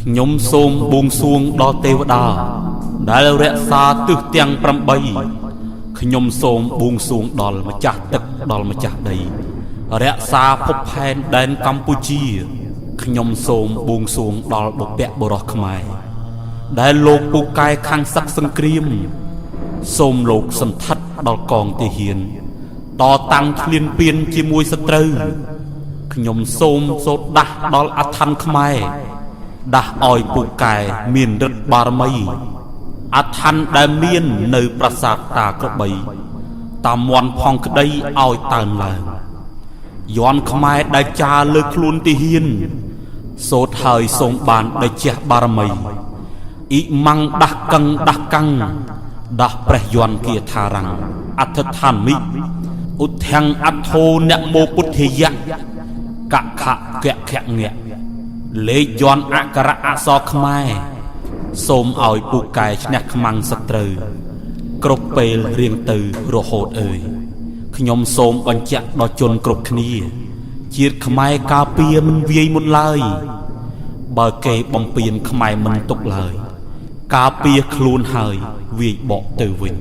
ខ្ញុំសូមបួងសួងដល់ទេវតាដែលរក្សាទិសទាំង8ខ្ញុំសូមបួងសួងដល់ម្ចាស់ទឹកដល់ម្ចាស់ដីរក្សាភពផែនដែនកម្ពុជាខ្ញុំសូមបួងសួងដល់បុព្វបុរសខ្មែរដែលលោកពូកែខាងសឹកសង្គ្រាមសូមលោកសន្ធិដ្ឋដល់កងទាហានតតាំងឃ្លានពៀនជាមួយសត្រូវខ្ញុំសូមសូត្រដាស់ដល់អធិនខ្មែរដាស់ឲ្យពូកែមានឫទ្ធិបារមីអធិនដែលមាននៅប្រាសាទតាក្របីតាមន់ផងក្តីឲ្យតើនឡើងយន់ខ្មែរដែលចាលើខ្លួនទាហានសូត្រហើយសូមបានដែលជះបារមីអ៊ីម៉ាំងដាស់កឹងដាស់កាំងដាស់ព្រះយន់គាថារាំងអធិដ្ឋានមិឧទ្ធាំងអធោអ្នកមោពុទ្ធិយៈកខៈកខៈងៈលេខយន់អក្សរអក្សរខ្មែរសូមឲ្យពូកែឈ្នះខ្មាំងសត្រូវគ្រប់ពេលរៀងទៅរហូតអើយខ្ញុំសូមបញ្ជាក់ដល់ជនគ្រប់គ្នាជាតិខ្មែរការពារមិនវាយមុនឡើយបើគេបំពេញខ្មែរមិនទុកឡើយការពារខ្លួនហើយវាយបកទៅវិញ